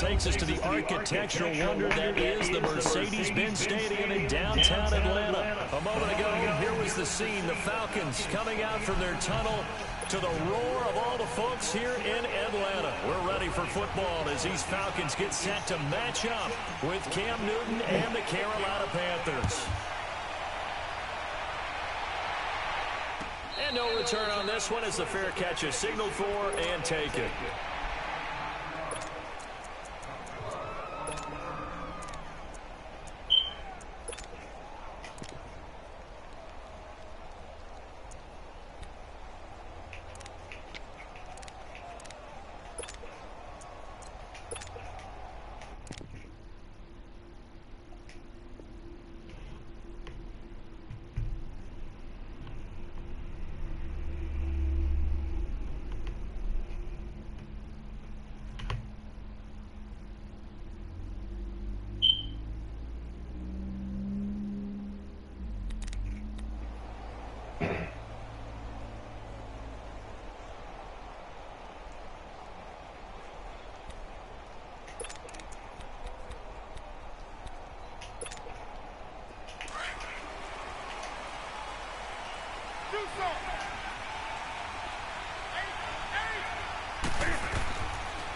takes us to the architectural wonder that is the Mercedes-Benz Stadium in downtown Atlanta. A moment ago, here was the scene. The Falcons coming out from their tunnel to the roar of all the folks here in Atlanta. We're ready for football as these Falcons get set to match up with Cam Newton and the Carolina Panthers. And no return on this one as the fair catch is signaled for and taken.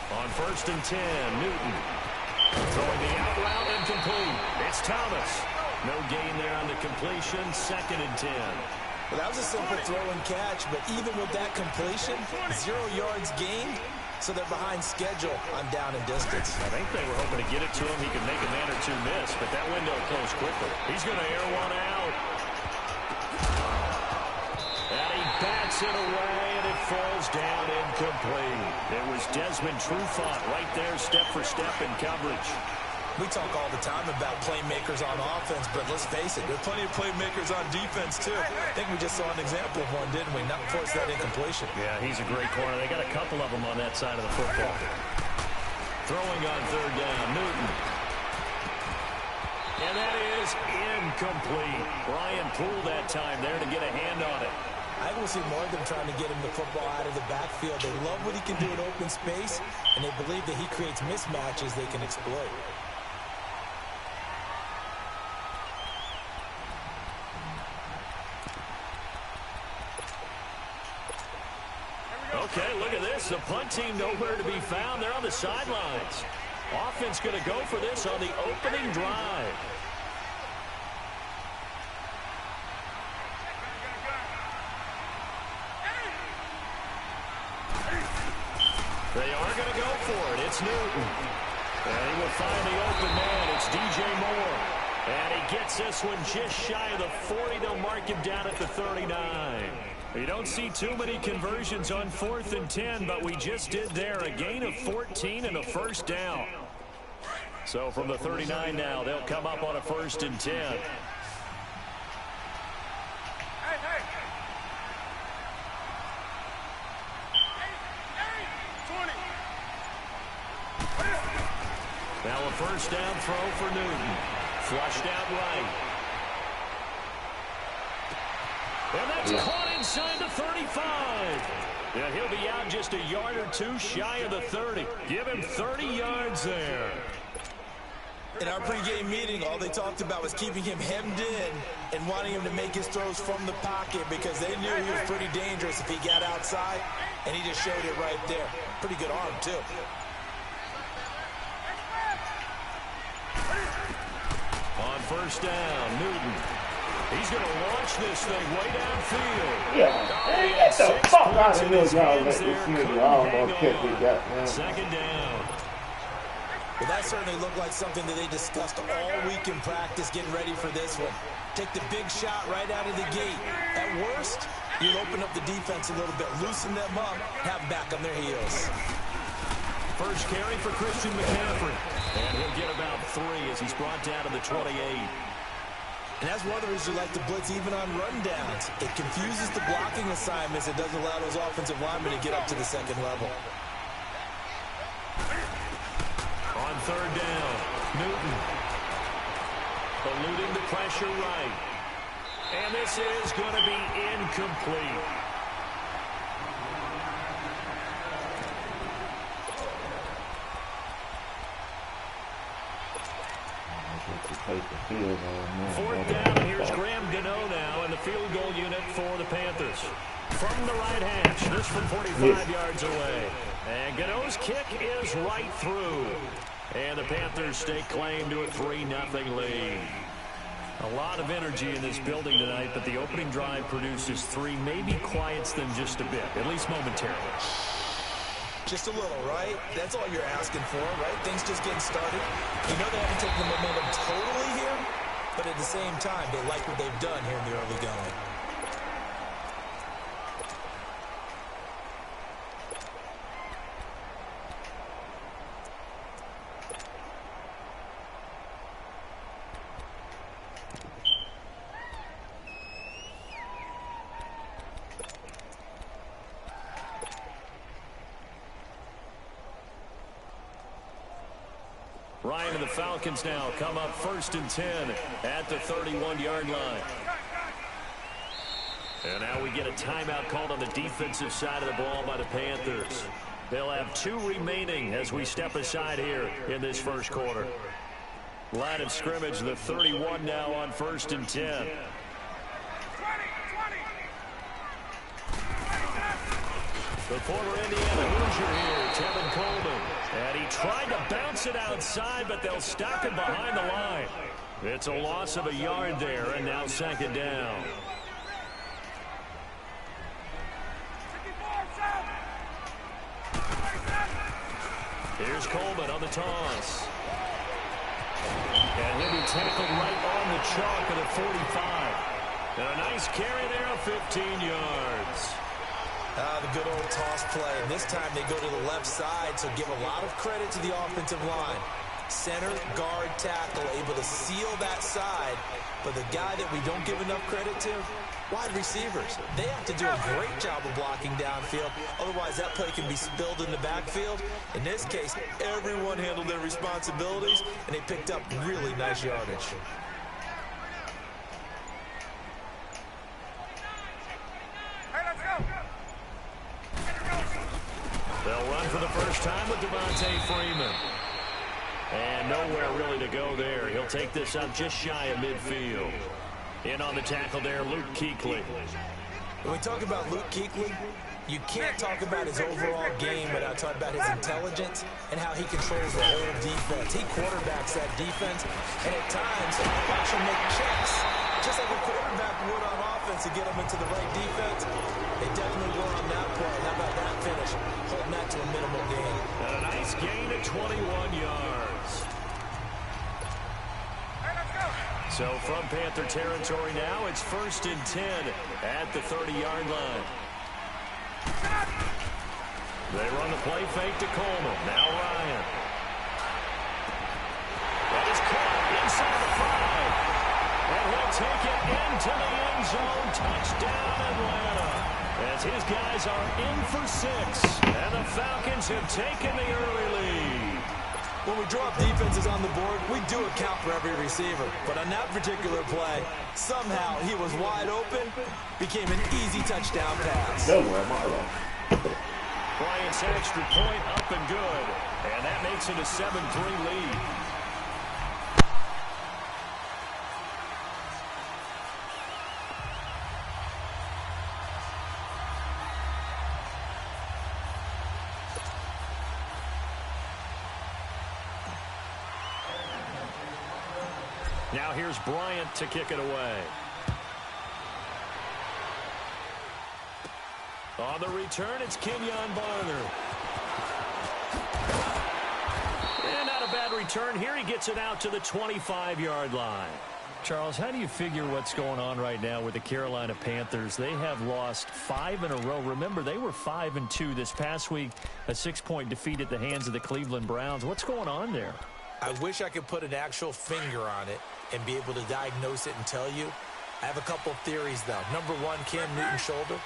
On 1st and 10, Newton. Throwing the out route incomplete. It's Thomas. No gain there on the completion. 2nd and 10. Well, that was a simple throw and catch, but even with that completion, 0 yards gained, so they're behind schedule on down and distance. I think they were hoping to get it to him. He could make a man or two miss, but that window closed quickly. He's going to air one out. And he bats it away, and it falls down incomplete. It was Desmond Trufant right there, step for step in coverage. We talk all the time about playmakers on offense, but let's face it, there are plenty of playmakers on defense, too. I think we just saw an example of one, didn't we? Not force that incompletion. Yeah, he's a great corner. They got a couple of them on that side of the football. Throwing on 3rd down, Newton. And that is incomplete. Ryan Poole that time there to get a hand on it. I will see more of them trying to get him the football out of the backfield. They love what he can do in open space, and they believe that he creates mismatches they can exploit. Okay, look at this. The punt team nowhere to be found. They're on the sidelines. Offense going to go for this on the opening drive. They are going to go for it. It's Newton. And he will find the open man. It's DJ Moore. And he gets this one just shy of the 40. They'll mark him down at the 39. You don't see too many conversions on 4th and 10, but we just did there. A gain of 14 and a 1st down. So from the 39 now, they'll come up on a 1st and 10. Now a 1st down throw for Newton. Flushed out right. And that's caught inside the 35. Yeah, he'll be out just a yard or two shy of the 30. Give him 30 yards there. In our pregame meeting, all they talked about was keeping him hemmed in and wanting him to make his throws from the pocket because they knew he was pretty dangerous if he got outside, and he just showed it right there. Pretty good arm, too. On 1st down, Newton. He's going to launch this thing way downfield. Yeah, man, get the fuck out of here, y'all. Let this nigga almost catch me, goddamn. 2nd down. Well, that certainly looked like something that they discussed all week in practice, getting ready for this one. Take the big shot right out of the gate. At worst, you'll open up the defense a little bit, loosen them up, have them back on their heels. First carry for Christian McCaffrey. And he'll get about 3 as he's brought down to the 28. And that's one of the reasons you like to blitz even on rundowns. It confuses the blocking assignments. It doesn't allow those offensive linemen to get up to the 2nd level. On 3rd down, Newton. Eluding the pressure right. And this is going to be incomplete. Fourth down, here's Graham Gano now in the field goal unit for the Panthers. From the right hash, this from 45 yards away. And Gano's kick is right through. And the Panthers stake claim to a 3-0 lead. A lot of energy in this building tonight, but the opening drive produces 3, maybe quiets them just a bit, at least momentarily. Just a little, right? That's all you're asking for, right? Things just getting started. You know they haven't taken the momentum totally here, but at the same time, they like what they've done here in the early going. Ryan and the Falcons now come up 1st and 10 at the 31-yard line. And now we get a timeout called on the defensive side of the ball by the Panthers. They'll have 2 remaining as we step aside here in this first quarter. Line of scrimmage, the 31 now on 1st and 10. The former Indiana Hoosier here, Tevin Coleman. And he tried to bounce it outside, but they'll stop him behind the line. It's a loss of a yard there, and now 2nd down. Here's Coleman on the toss. And he'll be tackled right on the chalk at the 45. And a nice carry there of 15 yards. The good old toss play. And this time they go to the left side, so give a lot of credit to the offensive line. Center, guard, tackle, able to seal that side. But the guy that we don't give enough credit to, wide receivers. They have to do a great job of blocking downfield. Otherwise, that play can be spilled in the backfield. In this case, everyone handled their responsibilities, and they picked up really nice yardage. They'll run for the first time with Devontae Freeman. And nowhere really to go there. He'll take this up just shy of midfield. In on the tackle there, Luke Kuechly. When we talk about Luke Kuechly, you can't talk about his overall game without talking about his intelligence and how he controls the whole defense. He quarterbacks that defense, and at times, watch him make checks, just like a quarterback would on offense to get him into the right defense. They definitely were on that play. How about that finish? Holding that to a minimal gain. And a nice gain of 21 yards. So from Panther territory now, it's 1st and 10 at the 30-yard line. They run the play fake to Coleman. Now Ryan. That is caught inside the 5. And he'll take it into the end zone. Touchdown, Atlanta. As his guys are in for 6. And the Falcons have taken the early lead. When we drop defenses on the board, we do account for every receiver. But on that particular play, somehow he was wide open, became an easy touchdown pass. Bryant's extra point up and good. And that makes it a 7-3 lead. Now here's Bryant to kick it away. On the return, it's Kenyon Barner. And not a bad return here. He gets it out to the 25-yard line. Charles, how do you figure what's going on right now with the Carolina Panthers? They have lost 5 in a row. Remember, they were 5-2 this past week, a 6-point defeat at the hands of the Cleveland Browns. What's going on there? I wish I could put an actual finger on it and be able to diagnose it and tell you. I have a couple of theories, though. Number one, Cam Newton's shoulder.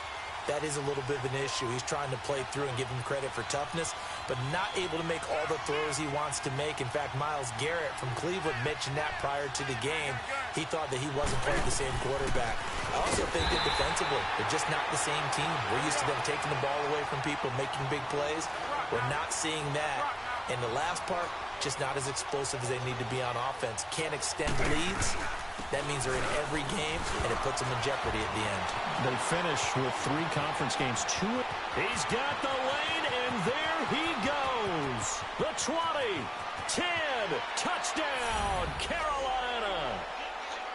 That is a little bit of an issue. He's trying to play through and give him credit for toughness, but not able to make all the throws he wants to make. In fact, Myles Garrett from Cleveland mentioned that prior to the game. He thought that he wasn't playing the same quarterback. I also think that defensively, they're just not the same team. We're used to them taking the ball away from people, making big plays. We're not seeing that. And the last part, just not as explosive as they need to be on offense. Can't extend leads. That means they're in every game, and it puts them in jeopardy at the end. They finish with 3 conference games. 2. He's got the lane, and there he goes. The 20, 10, touchdown, Carolina.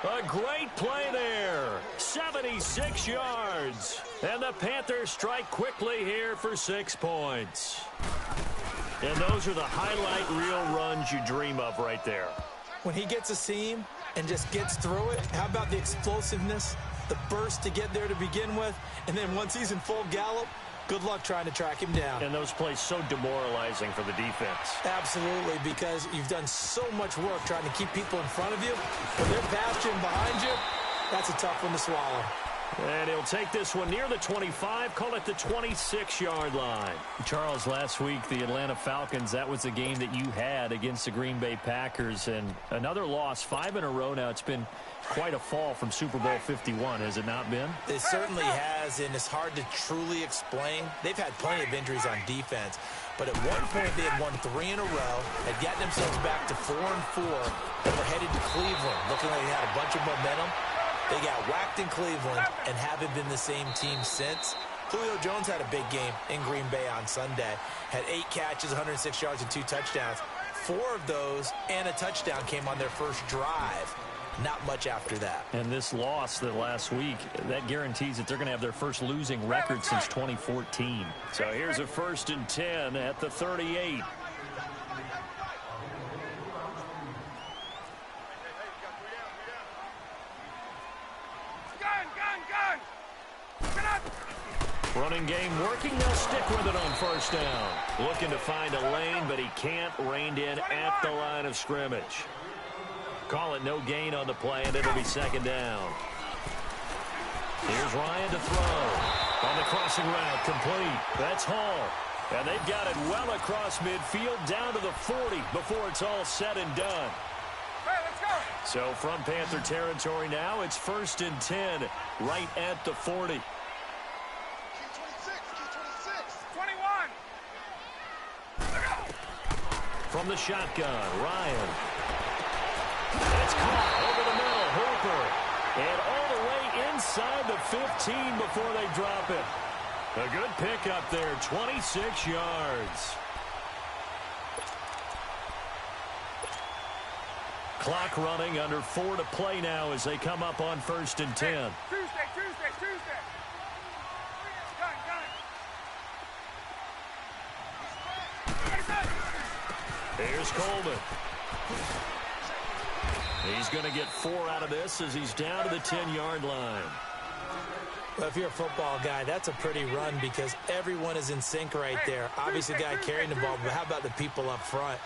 A great play there. 76 yards. And the Panthers strike quickly here for 6 points. And those are the highlight reel runs you dream of right there. When he gets a seam and just gets through it, how about the explosiveness, the burst to get there to begin with, and then once he's in full gallop, good luck trying to track him down. And those plays so demoralizing for the defense. Absolutely, because you've done so much work trying to keep people in front of you. When they're past you and behind you, that's a tough one to swallow. And he'll take this one near the 25, call it the 26-yard line. Charles, last week, the Atlanta Falcons, that was a game that you had against the Green Bay Packers. And another loss, 5 in a row now. It's been quite a fall from Super Bowl 51, has it not been? It certainly has, and it's hard to truly explain. They've had plenty of injuries on defense, but at one point they had won 3 in a row, had gotten themselves back to 4-4, and were headed to Cleveland, looking like they had a bunch of momentum. They got whacked in Cleveland and haven't been the same team since. Julio Jones had a big game in Green Bay on Sunday. Had 8 catches, 106 yards, and 2 touchdowns. 4 of those and a touchdown came on their first drive. Not much after that. And this loss the last week, that guarantees that they're going to have their first losing record since 2014. So here's a 1st and 10 at the 38. Running game working. They'll stick with it on 1st down. Looking to find a lane, but he can't. Reined in at the line of scrimmage. Call it no gain on the play, and it'll be 2nd down. Here's Ryan to throw. On the crossing route, complete. That's Hall. And they've got it well across midfield, down to the 40 before it's all said and done. Hey, let's go. So from Panther territory now, it's 1st and 10, right at the 40. 21. From the shotgun, Ryan. It's caught over the middle, Hooper. And all the way inside the 15 before they drop it. A good pickup there, 26 yards. Clock running, under 4 to play now as they come up on 1st and 10. Tuesday. Here's Coleman. He's going to get 4 out of this as he's down to the 10-yard line. Well, if you're a football guy, that's a pretty run because everyone is in sync right there. Obviously, the guy carrying the ball, but how about the people up front?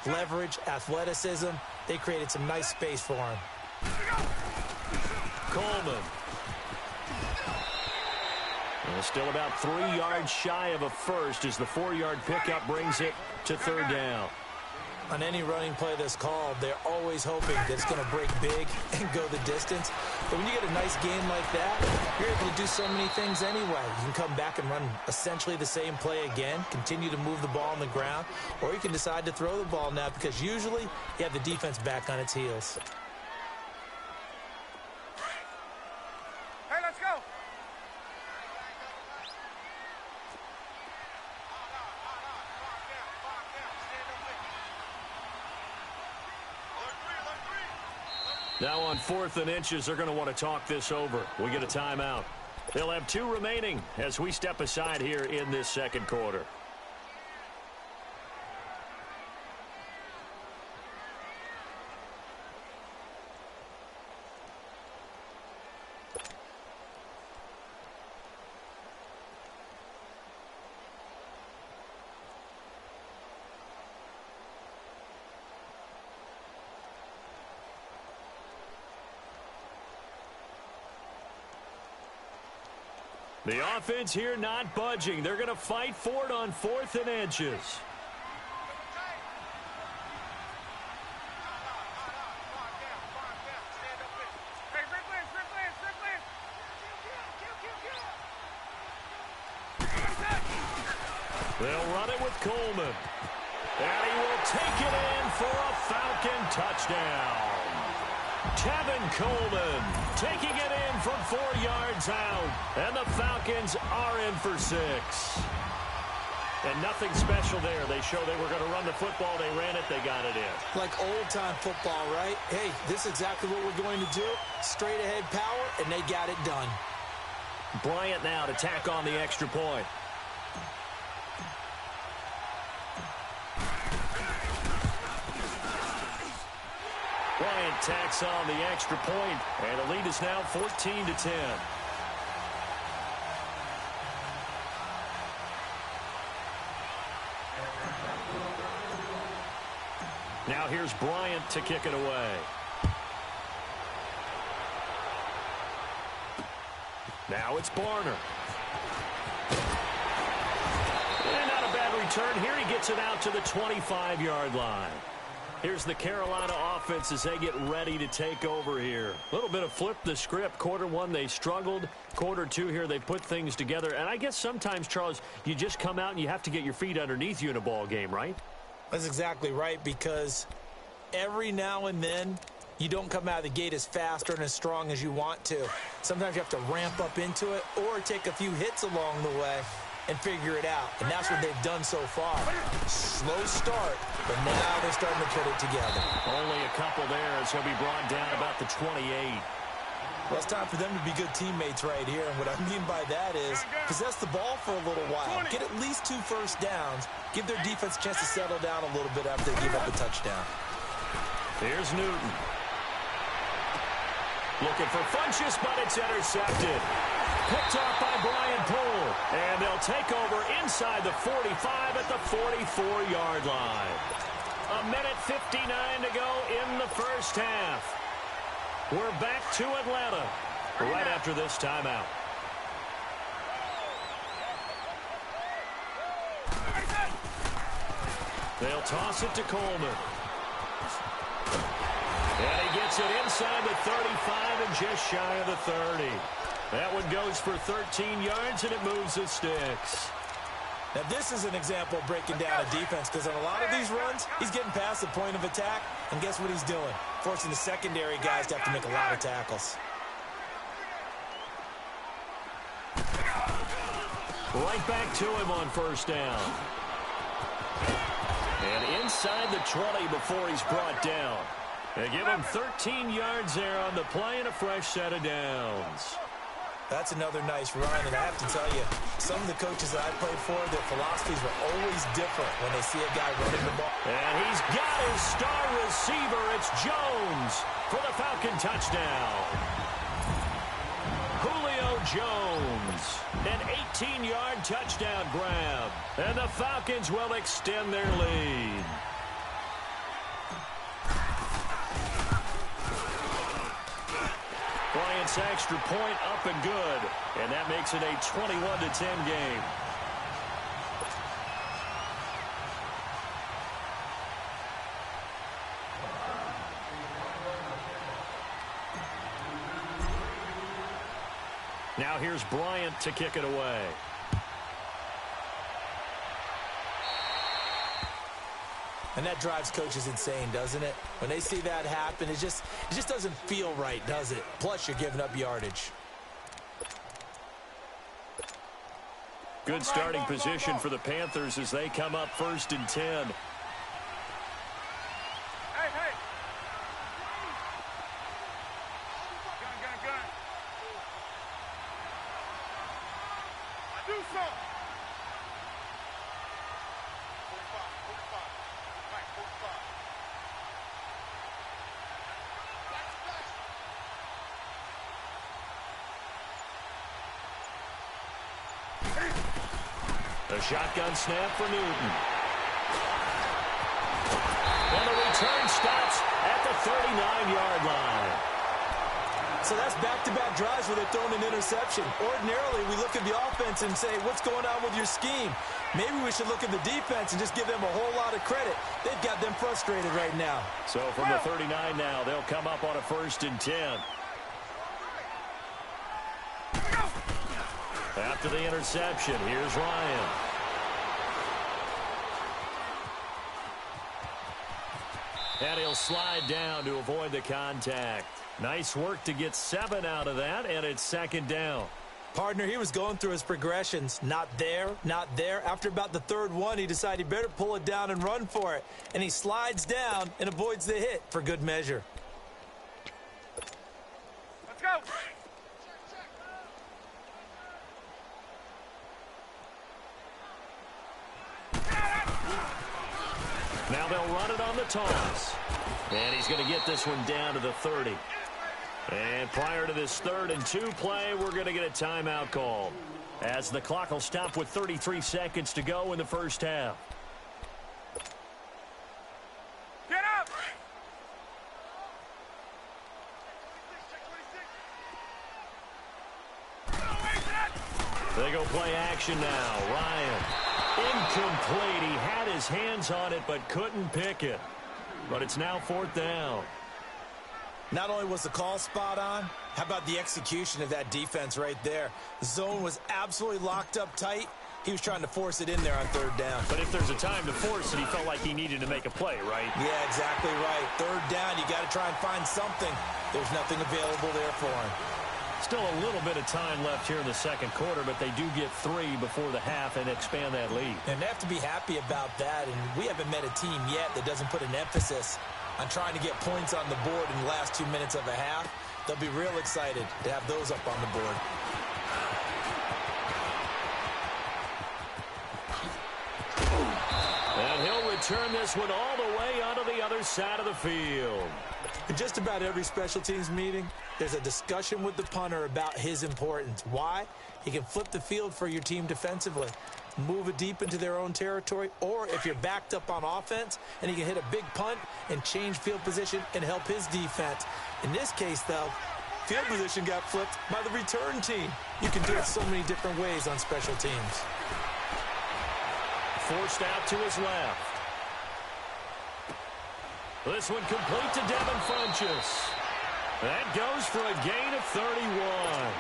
Leverage, athleticism, they created some nice space for him. Coleman. And still about 3 yards shy of a first as the 4-yard pickup brings it to 3rd down. On any running play that's called, they're always hoping that it's going to break big and go the distance. But when you get a nice game like that, you're able to do so many things anyway. You can come back and run essentially the same play again, continue to move the ball on the ground, or you can decide to throw the ball now because usually you have the defense back on its heels. Hey, let's go. Now on 4th and inches, they're going to want to talk this over. We get a timeout. They'll have 2 remaining as we step aside here in this 2nd quarter. The offense here not budging. They're going to fight for it on 4th and inches. They'll run it with Coleman. And he will take it in for a Falcon touchdown. Tevin Coleman taking it in from 4 yards out. And the Falcons are in for 6. And nothing special there. They showed they were going to run the football. They ran it. They got it in. Like old-time football, right? Hey, this is exactly what we're going to do. Straight-ahead power, and they got it done. Bryant now to tack on the extra point. Bryant tacks on the extra point, and the lead is now 14-10. Now here's Bryant to kick it away. Now it's Barner. And not a bad return here. He gets it out to the 25-yard line. Here's the Carolina offense as they get ready to take over here. A little bit of flip the script. Quarter one, they struggled. Quarter two here, they put things together. And I guess sometimes, Charles, you just come out and you have to get your feet underneath you in a ball game, right? That's exactly right, because every now and then you don't come out of the gate as fast or as strong as you want to. Sometimes you have to ramp up into it or take a few hits along the way and figure it out. And that's what they've done so far. Slow start, but now they're starting to put it together. Only a couple there as he'll be brought down about the 28. Well, it's time for them to be good teammates right here. And what I mean by that is possess the ball for a little while. Get at least 2 first downs. Give their defense a chance to settle down a little bit after they give up a touchdown. Here's Newton. Looking for Funchess, but it's intercepted. Picked off by Brian Poole. And they'll take over inside the 45 at the 44-yard line. 1:59 to go in the first half. We're back to Atlanta right after this timeout. They'll toss it to Coleman. And he gets it inside the 35 and just shy of the 30. That one goes for 13 yards, and it moves the sticks. Now, this is an example of breaking down a defense, because on a lot of these runs, he's getting past the point of attack, and guess what he's doing? Forcing the secondary guys to have to make a lot of tackles. Right back to him on first down. And inside the 20 before he's brought down. They give him 13 yards there on the play and a fresh set of downs. That's another nice run, and I have to tell you, some of the coaches that I played for, their philosophies were always different when they see a guy running the ball. And he's got his star receiver. It's Jones for the Falcon touchdown. Julio Jones, an 18-yard touchdown grab. And the Falcons will extend their lead. Bryant's extra point up and good. And that makes it a 21-10 game. Now here's Bryant to kick it away. And that drives coaches insane, doesn't it? When they see that happen, it just doesn't feel right, does it? Plus, you're giving up yardage. Good starting position for the Panthers as they come up 1st and 10. Hey. Gun. Do something. 45. Right, 45. A shotgun snap for Newton. And the return stops at the 39-yard line. So that's back-to-back drives where they're throwing an interception. Ordinarily, we look at the offense and say, what's going on with your scheme? Maybe we should look at the defense and just give them a whole lot of credit. They've got them frustrated right now. So from the 39 now, they'll come up on a 1st and 10. After the interception, here's Ryan. And he'll slide down to avoid the contact. Nice work to get 7 out of that, and it's second down. Partner, he was going through his progressions. Not there, not there. After about the third one, he decided he better pull it down and run for it. And he slides down and avoids the hit for good measure. Let's go. Now they'll run it on the toss. And he's going to get this one down to the 30. And prior to this 3rd and 2 play, we're going to get a timeout called, as the clock will stop with 33 seconds to go in the first half. Get up. They go play action now. Ryan. Incomplete. He had his hands on it but couldn't pick it. But it's now 4th down. Not only was the call spot on, how about the execution of that defense right there? The zone was absolutely locked up tight. He was trying to force it in there on 3rd down. But if there's a time to force it, he felt like he needed to make a play, right? Yeah, exactly right. 3rd down, you got to try and find something. There's nothing available there for him. Still a little bit of time left here in the second quarter, but they do get 3 before the half and expand that lead. And they have to be happy about that, and we haven't met a team yet that doesn't put an emphasis on trying to get points on the board in the last 2 minutes of a half. They'll be real excited to have those up on the board. And he'll return this one all the way onto the other side of the field. In just about every special teams meeting, there's a discussion with the punter about his importance. Why? He can flip the field for your team defensively, move it deep into their own territory, or if you're backed up on offense, and he can hit a big punt and change field position and help his defense. In this case, though, field position got flipped by the return team. You can do it so many different ways on special teams. Forced out to his left. This one complete to Devin Funchess. That goes for a gain of 31.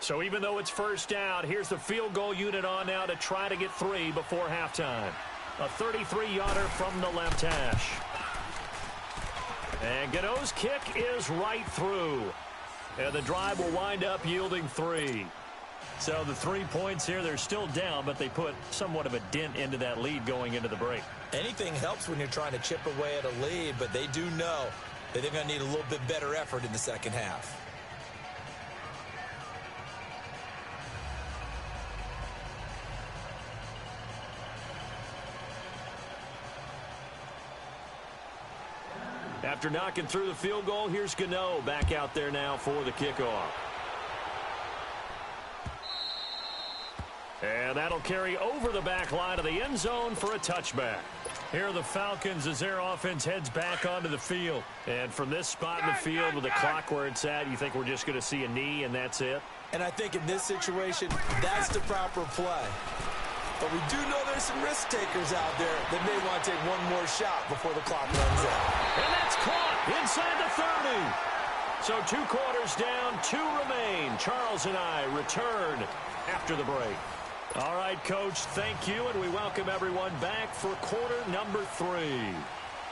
So even though it's first down, here's the field goal unit on now to try to get 3 before halftime. A 33-yarder from the left hash. And Gano's kick is right through. And the drive will wind up yielding 3. So the 3 points here, they're still down, but they put somewhat of a dent into that lead going into the break. Anything helps when you're trying to chip away at a lead, but they do know that they're going to need a little bit better effort in the second half. After knocking through the field goal, here's Gano back out there now for the kickoff. And that'll carry over the back line of the end zone for a touchback. Here are the Falcons as their offense heads back onto the field. And from this spot in the field with the clock where it's at, you think we're just going to see a knee and that's it? And I think in this situation, that's the proper play. But we do know there's some risk takers out there that may want to take one more shot before the clock runs out. And that's caught inside the 30. So 2 quarters down, 2 remain. Charles and I return after the break. All right, Coach, thank you, and we welcome everyone back for quarter number 3.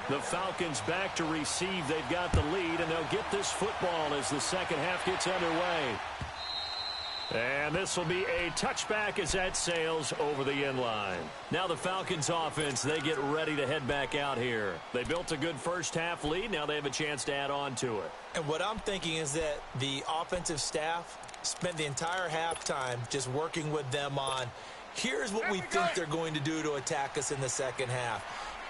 The Falcons back to receive. They've got the lead, and they'll get this football as the second half gets underway. And this will be a touchback as that sails over the end line. Now the Falcons offense, they get ready to head back out here. They built a good first half lead. Now they have a chance to add on to it. And what I'm thinking is that the offensive staff spent the entire halftime just working with them on, here's what we think they're going to do to attack us in the second half.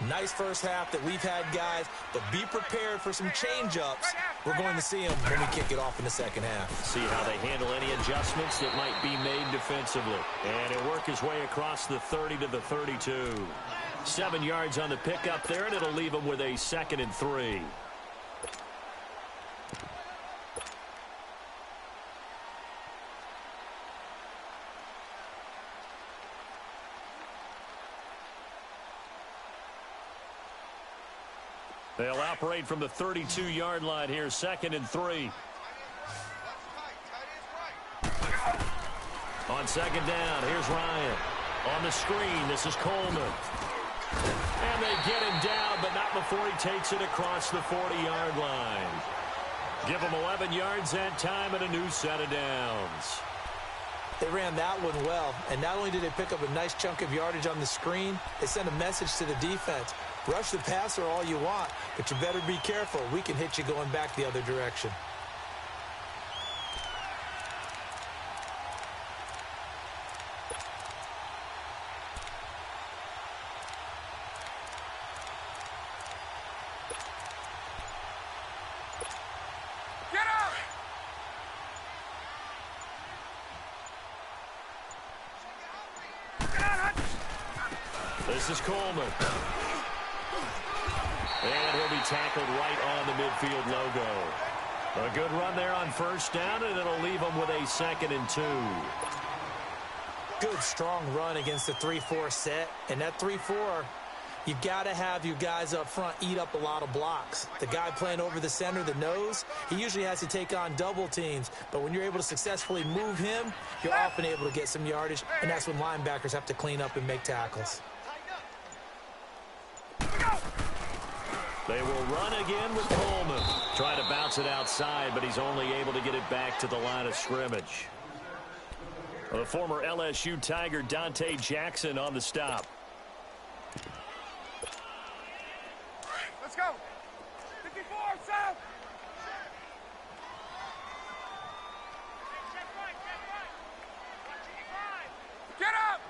Nice first half that we've had, guys, but be prepared for some change-ups. We're going to see them when we kick it off in the second half. See how they handle any adjustments that might be made defensively. And he'll work his way across the 30 to the 32. 7 yards on the pickup there, and it'll leave him with a 2nd and 3. They'll operate from the 32-yard line here, 2nd and 3. On 2nd down, here's Ryan. On the screen, this is Coleman. And they get him down, but not before he takes it across the 40-yard line. Give him 11 yards that time and a new set of downs. They ran that one well, and not only did they pick up a nice chunk of yardage on the screen, they sent a message to the defense. Rush the passer all you want, but you better be careful. We can hit you going back the other direction. This is Coleman. And he'll be tackled right on the midfield logo. A good run there on first down, and it'll leave him with a 2nd and 2. Good, strong run against the 3-4 set. And that 3-4, you got to have your guys up front eat up a lot of blocks. The guy playing over the center, the nose, he usually has to take on double teams. But when you're able to successfully move him, you're often able to get some yardage, and that's when linebackers have to clean up and make tackles. They will run again with Coleman. Try to bounce it outside, but he's only able to get it back to the line of scrimmage. The former LSU Tiger Dante Jackson on the stop. Let's go. 54, south. Get up.